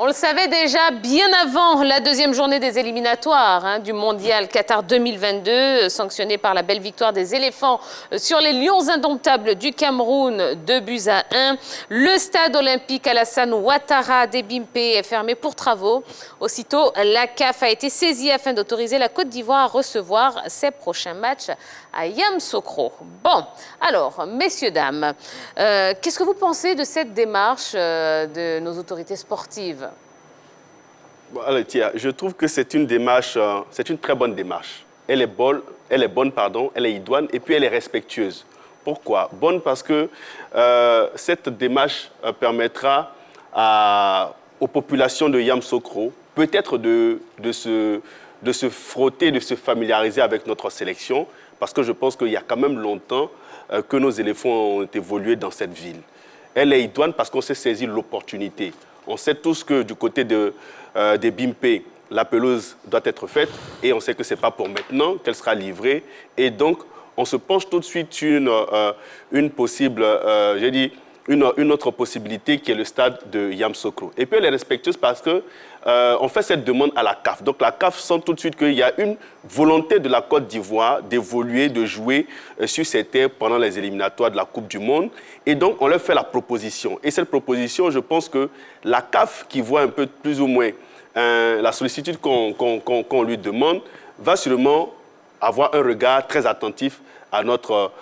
On le savait déjà bien avant la deuxième journée des éliminatoires du Mondial Qatar 2022, sanctionné par la belle victoire des éléphants sur les Lions indomptables du Cameroun, 2-1. Le stade olympique Alassane Ouattara d'Ebimpe est fermé pour travaux. Aussitôt, la CAF a été saisie afin d'autoriser la Côte d'Ivoire à recevoir ses prochains matchs à Yamoussoukro. Bon, alors, messieurs, dames, qu'est-ce que vous pensez de cette démarche de nos autorités sportives? Bon, allez, tiens, je trouve que c'est une démarche, c'est une très bonne démarche. Elle est bonne, pardon, elle est idoine et puis elle est respectueuse. Pourquoi? Bonne parce que cette démarche permettra aux populations de Yamoussoukro peut-être de se frotter, de se familiariser avec notre sélection, parce que je pense qu'il y a quand même longtemps que nos éléphants ont évolué dans cette ville. Elle est idoine parce qu'on s'est saisi l'opportunité. On sait tous que du côté des Bimpe, la pelouse doit être faite et on sait que ce n'est pas pour maintenant qu'elle sera livrée. Et donc, on se penche tout de suite sur une possible, j'ai dit, une autre possibilité qui est le stade de Yamoussoukro. Et puis elle est respectueuse parce que on fait cette demande à la CAF. Donc la CAF sent tout de suite qu'il y a une volonté de la Côte d'Ivoire d'évoluer, de jouer sur ces terres pendant les éliminatoires de la Coupe du Monde. Et donc on leur fait la proposition. Et cette proposition, je pense que la CAF, qui voit un peu plus ou moins la sollicitude qu'on lui demande, va sûrement avoir un regard très attentif à notre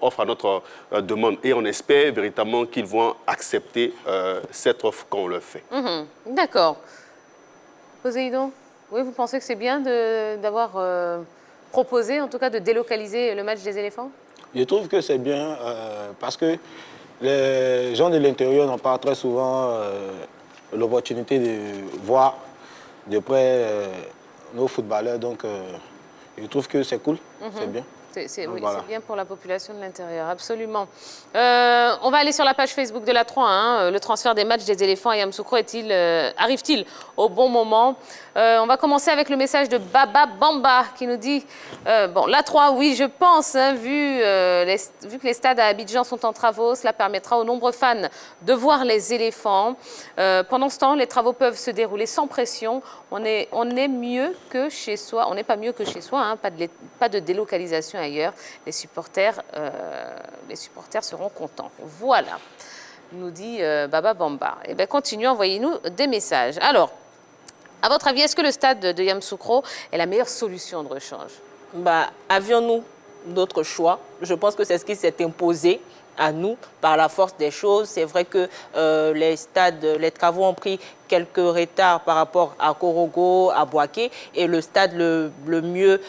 offre, à notre demande. Et on espère véritablement qu'ils vont accepter cette offre qu'on leur fait. D'accord. Poséidon, oui, vous pensez que c'est bien d'avoir proposé, en tout cas, de délocaliser le match des éléphants? Je trouve que c'est bien parce que les gens de l'intérieur n'ont pas très souvent l'opportunité de voir de près nos footballeurs. Donc, je trouve que c'est cool, c'est bien. Oui, voilà. C'est bien pour la population de l'intérieur, absolument. On va aller sur la page Facebook de la 3. Le transfert des matchs des éléphants à Yamoussoukro arrive-t-il au bon moment? On va commencer avec le message de Baba Bamba qui nous dit bon, la 3, oui, je pense, vu que les stades à Abidjan sont en travaux, cela permettra aux nombreux fans de voir les éléphants. Pendant ce temps, les travaux peuvent se dérouler sans pression. On est mieux que chez soi. On n'est pas mieux que chez soi, pas de délocalisation ailleurs. Les supporters seront contents. Voilà, nous dit Baba Bamba. Eh bien, continuez, envoyez-nous des messages. Alors, à votre avis, est-ce que le stade de Yamoussoukro est la meilleure solution de rechange? Avions-nous d'autres choix? Je pense que c'est ce qui s'est imposé à nous par la force des choses. C'est vrai que les travaux ont pris quelques retards par rapport à Korogo, à Bouaké, et le stade le mieux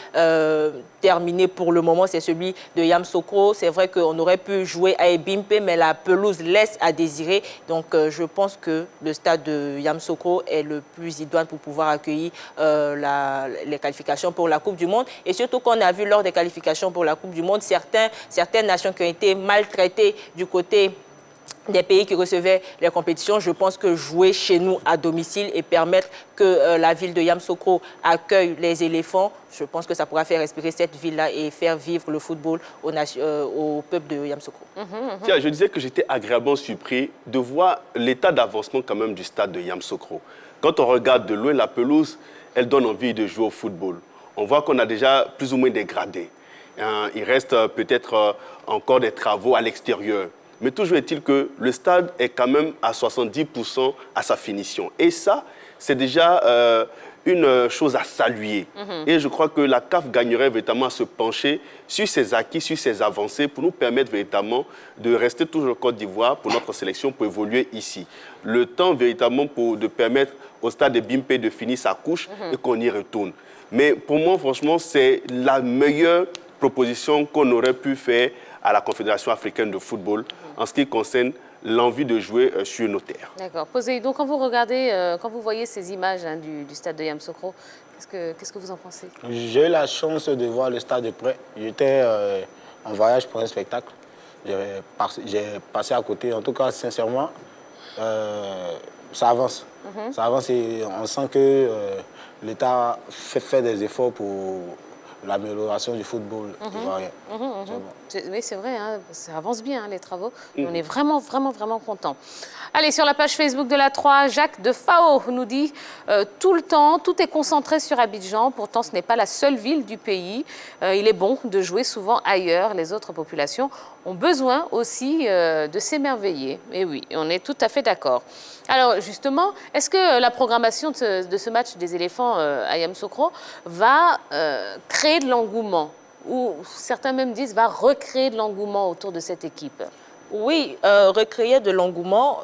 terminé pour le moment, c'est celui de Yamoussoukro. C'est vrai qu'on aurait pu jouer à Ebimpe, mais la pelouse laisse à désirer. Donc je pense que le stade de Yamoussoukro est le plus idoine pour pouvoir accueillir les qualifications pour la Coupe du Monde. Et surtout qu'on a vu lors des qualifications pour la Coupe du Monde, certaines nations qui ont été maltraitées du côté des pays qui recevaient les compétitions. Je pense que jouer chez nous à domicile et permettre que la ville de Yamoussoukro accueille les éléphants, je pense que ça pourra faire respirer cette ville-là et faire vivre le football au peuple de Yamoussoukro. Tiens, je disais que j'étais agréablement surpris de voir l'état d'avancement quand même du stade de Yamoussoukro. Quand on regarde de loin la pelouse, elle donne envie de jouer au football. On voit qu'on a déjà plus ou moins dégradé. Il reste peut-être encore des travaux à l'extérieur. Mais toujours est-il que le stade est quand même à 70% à sa finition. Et ça, c'est déjà une chose à saluer. Et je crois que la CAF gagnerait véritablement à se pencher sur ses acquis, sur ses avancées, pour nous permettre véritablement de rester toujours en Côte d'Ivoire pour notre sélection, pour évoluer ici. Le temps véritablement de permettre au stade de Bimpe de finir sa couche et qu'on y retourne. Mais pour moi, franchement, c'est la meilleure proposition qu'on aurait pu faire à la Confédération africaine de football en ce qui concerne l'envie de jouer sur nos terres. D'accord. Poséidon, quand vous regardez, quand vous voyez ces images du stade de Yamoussoukro, qu'est-ce que vous en pensez? J'ai eu la chance de voir le stade de près. J'étais en voyage pour un spectacle. J'ai passé à côté. En tout cas, sincèrement, ça avance. Ça avance et on sent que l'État fait des efforts pour l'amélioration du football ivoirien. C'est bon. Oui, c'est vrai, hein, ça avance bien, hein, les travaux. On est vraiment, vraiment, vraiment contents. Allez, sur la page Facebook de la 3, Jacques de Fao nous dit tout le temps, tout est concentré sur Abidjan. Pourtant, ce n'est pas la seule ville du pays. Il est bon de jouer souvent ailleurs. Les autres populations ont besoin aussi de s'émerveiller. Et oui, on est tout à fait d'accord. Alors, justement, est-ce que la programmation de ce match des éléphants à Yamoussoukro va créer de l'engouement? Ou certains même disent va recréer de l'engouement autour de cette équipe? Oui, recréer de l'engouement.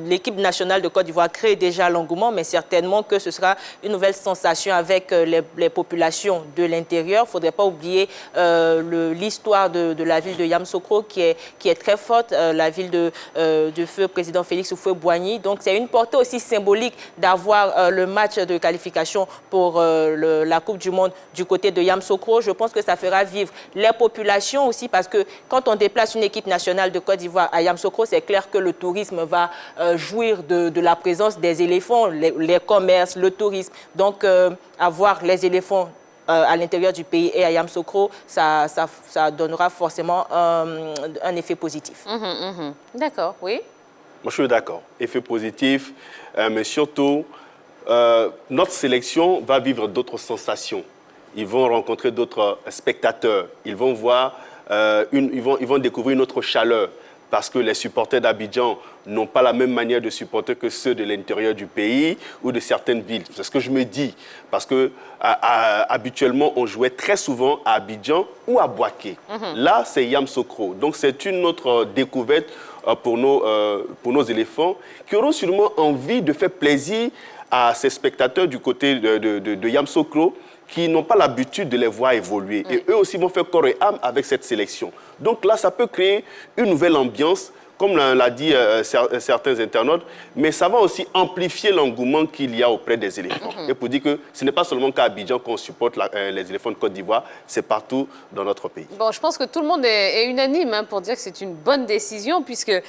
L'équipe nationale de Côte d'Ivoire crée déjà l'engouement, mais certainement que ce sera une nouvelle sensation avec les populations de l'intérieur. Il ne faudrait pas oublier l'histoire de la ville de Yamoussoukro qui est très forte, la ville de feu président Félix Houphouët-Boigny. Donc c'est une portée aussi symbolique d'avoir le match de qualification pour la Coupe du Monde du côté de Yamoussoukro. Je pense que ça fera vivre les populations aussi parce que quand on déplace une équipe nationale de Côte d'Ivoire à Yamoussoukro, c'est clair que le tourisme va jouir de la présence des éléphants, les commerces, le tourisme. Donc, avoir les éléphants à l'intérieur du pays et à Yamoussoukro, ça donnera forcément un effet positif. D'accord, oui. Moi, je suis d'accord. Effet positif, mais surtout, notre sélection va vivre d'autres sensations. Ils vont rencontrer d'autres spectateurs. Ils vont voir... ils vont découvrir une autre chaleur parce que les supporters d'Abidjan n'ont pas la même manière de supporter que ceux de l'intérieur du pays ou de certaines villes. C'est ce que je me dis. Parce que habituellement, on jouait très souvent à Abidjan ou à Bouaké. Là, c'est Yamoussoukro. Donc, c'est une autre découverte pour nos éléphants qui auront sûrement envie de faire plaisir à ces spectateurs du côté de Yamoussoukro qui n'ont pas l'habitude de les voir évoluer. Et eux aussi vont faire corps et âme avec cette sélection. Donc là, ça peut créer une nouvelle ambiance, comme l'a dit certains internautes, mais ça va aussi amplifier l'engouement qu'il y a auprès des éléphants. Et pour dire que ce n'est pas seulement qu'à Abidjan qu'on supporte les éléphants de Côte d'Ivoire, c'est partout dans notre pays. Bon, je pense que tout le monde est unanime hein, pour dire que c'est une bonne décision, puisque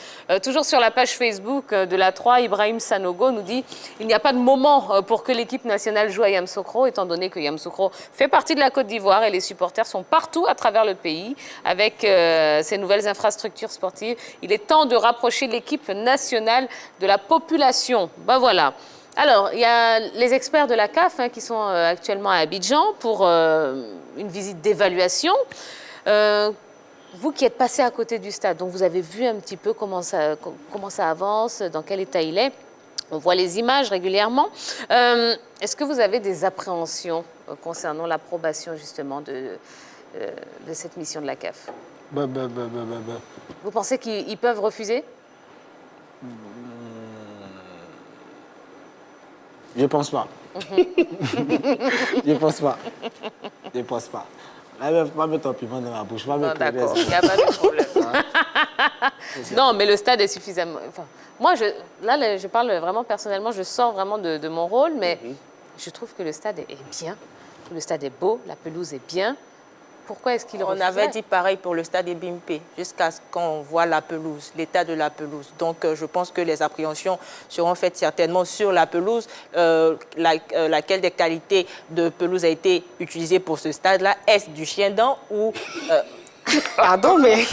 toujours sur la page Facebook de la 3, Ibrahim Sanogo nous dit il n'y a pas de moment pour que l'équipe nationale joue à Yamoussoukro, étant donné que Yamoussoukro fait partie de la Côte d'Ivoire et les supporters sont partout à travers le pays avec ces nouvelles infrastructures sportives. Il est temps de rapprocher l'équipe nationale de la population. Ben voilà. Alors, il y a les experts de la CAF hein, qui sont actuellement à Abidjan pour une visite d'évaluation. Vous qui êtes passé à côté du stade, donc vous avez vu un petit peu comment ça avance, dans quel état il est. On voit les images régulièrement. Est-ce que vous avez des appréhensions concernant l'approbation justement de cette mission de la CAF? Vous pensez qu'ils peuvent refuser? Je pense pas. Je pense pas. Je pense pas. Là, il ne faut pas mettre un piment dans ma bouche. D'accord, il n'y a pas de problème. Non, mais le stade est suffisamment... Enfin, moi, là, je parle vraiment personnellement, je sors vraiment de mon rôle, mais je trouve que le stade est bien. Le stade est beau, la pelouse est bien. Pourquoi est-ce qu'il On avait dit pareil pour le stade Ebimpe, jusqu'à ce qu'on voit la pelouse, l'état de la pelouse. Donc, je pense que les appréhensions seront faites certainement sur la pelouse. Laquelle des qualités de pelouse a été utilisée pour ce stade-là? Est-ce du chien-dent ou... Pardon, mais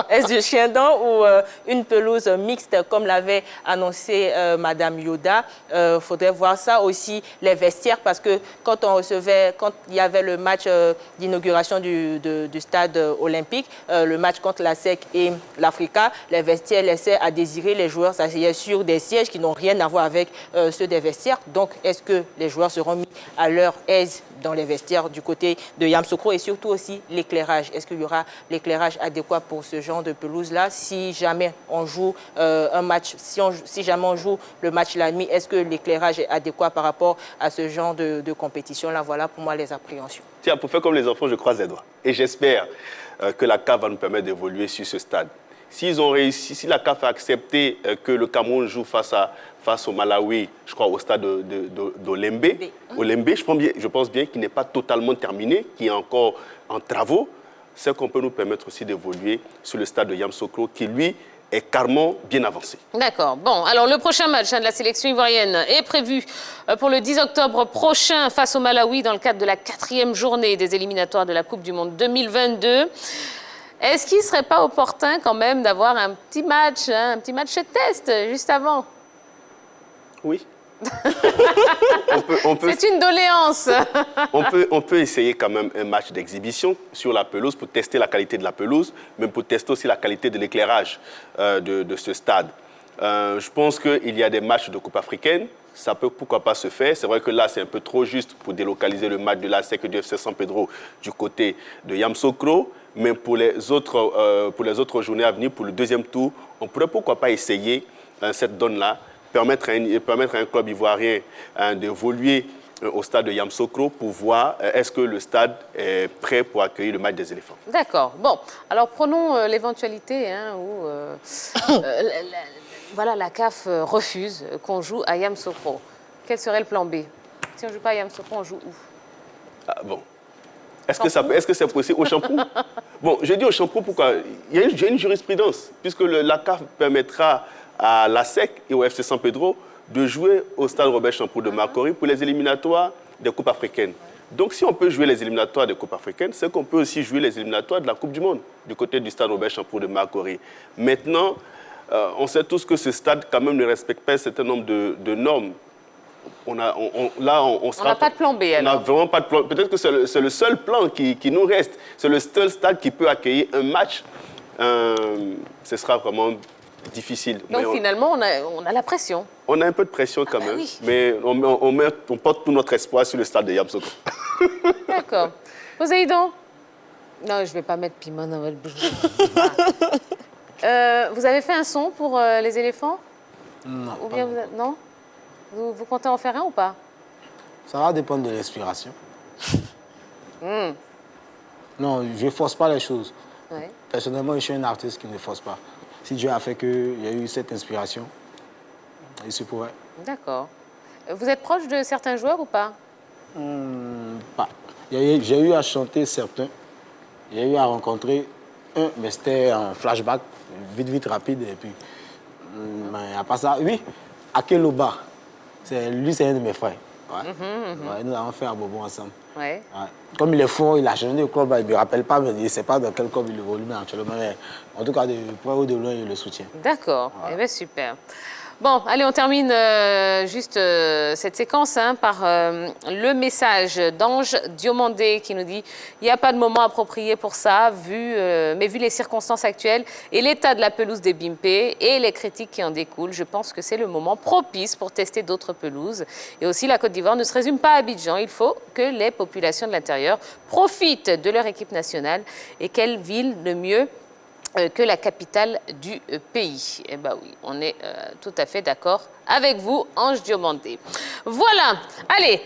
est-ce du chien-dent ou une pelouse mixte, comme l'avait annoncé Madame Yoda? Faudrait voir ça aussi, les vestiaires, parce que quand il y avait le match d'inauguration du stade olympique, le match contre la SEC et l'Africa, les vestiaires laissaient à désirer. Les joueurs s'asseyaient sur des sièges qui n'ont rien à voir avec ceux des vestiaires. Donc, est-ce que les joueurs seront mis à leur aise dans les vestiaires du côté de Yamoussoukro? Et surtout aussi l'éclairage. Est-ce qu'il y aura l'éclairage adéquat pour ce genre de pelouse-là? Si jamais on joue un match, si jamais on joue le match la nuit, est-ce que l'éclairage est adéquat par rapport à ce genre de compétition-là? Voilà pour moi les appréhensions. Tiens, pour faire comme les enfants, je croise les doigts. Et j'espère que la CAF va nous permettre d'évoluer sur ce stade. S'ils ont réussi, si la CAF a accepté que le Cameroun joue face au Malawi, je crois au stade d'Olembe, je pense bien qu'il n'est pas totalement terminé, qu'il est encore en travaux, c'est qu'on peut nous permettre aussi d'évoluer sur le stade de Yamoussoukro, qui lui est carrément bien avancé. D'accord. Bon, alors le prochain match de la sélection ivoirienne est prévu pour le 10 octobre prochain face au Malawi dans le cadre de la 4e journée des éliminatoires de la Coupe du Monde 2022. Est-ce qu'il ne serait pas opportun quand même d'avoir un petit match test juste avant? Oui. on peut, C'est une doléance. on peut essayer quand même un match d'exhibition sur la pelouse pour tester la qualité de la pelouse, mais pour tester aussi la qualité de l'éclairage de ce stade. Je pense qu'il y a des matchs de Coupe africaine, ça peut pourquoi pas se faire. C'est vrai que là, c'est un peu trop juste pour délocaliser le match de l'ASEC et du FC San Pedro du côté de Yamoussoukro, mais pour les autres journées à venir, pour le deuxième tour, on pourrait pourquoi pas essayer cette donne-là, permettre à un club ivoirien d'évoluer au stade de Yamoussoukro pour voir est-ce que le stade est prêt pour accueillir le match des éléphants. D'accord. Bon, alors prenons l'éventualité où voilà, la CAF refuse qu'on joue à Yamoussoukro. Quel serait le plan B? Si on ne joue pas à Yamoussoukro, on joue où? Ah, bon. Est-ce que c'est possible au Champrou? Bon, je dis au Champrou pourquoi? Il y a une jurisprudence, puisque la CAF permettra à l'ASEC et au FC San Pedro de jouer au stade Robert Champrou de Makori pour les éliminatoires des Coupes africaines. Donc, si on peut jouer les éliminatoires des Coupes africaines, c'est qu'on peut aussi jouer les éliminatoires de la Coupe du Monde du côté du stade Robert Champrou de Makori. Maintenant, on sait tous que ce stade, quand même, ne respecte pas un certain nombre de normes. On n'a pas de plan B, alors. On n'a vraiment pas de plan. Peut-être que c'est le seul plan qui nous reste. C'est le seul stade qui peut accueillir un match. Ce sera vraiment difficile. Donc finalement, on a la pression. On a un peu de pression quand même, oui. mais on porte tout notre espoir sur le stade de Yamoussoukro. D'accord. Poséidon? Non, je ne vais pas mettre piment dans votre bouche. Vous avez fait un son pour les éléphants? Non. Ou bien non? Vous comptez en faire un ou pas? Ça va dépendre de l'inspiration. Non, je ne force pas les choses. Ouais. Personnellement, je suis un artiste qui ne force pas. Si Dieu a fait qu'il y a eu cette inspiration, il se pourrait. D'accord. Vous êtes proche de certains joueurs ou pas? Pas. J'ai eu à chanter certains. J'ai eu à rencontrer un, mais c'était un flashback, vite, rapide. Et puis, mais à part ça, oui, Akeloba. Lui, c'est un de mes frères. Ouais. Ouais, nous avons fait un bobo ensemble. Ouais. Ouais. Comme il est fort, il a changé de club, il ne me rappelle pas, mais il ne sait pas dans quel club il évolue actuellement. Mais en tout cas, de près ou de loin, il le soutient. D'accord. Voilà. Eh bien, super. Bon, allez, on termine juste cette séquence par le message d'Ange Diomandé qui nous dit « Il n'y a pas de moment approprié pour ça, mais vu les circonstances actuelles et l'état de la pelouse des Bimpé et les critiques qui en découlent, je pense que c'est le moment propice pour tester d'autres pelouses. Et aussi, la Côte d'Ivoire ne se résume pas à Abidjan. Il faut que les populations de l'intérieur profitent de leur équipe nationale. Et quelle ville de mieux que la capitale du pays. Eh bien oui, on est tout à fait d'accord avec vous, Ange Diomandé. Voilà, allez,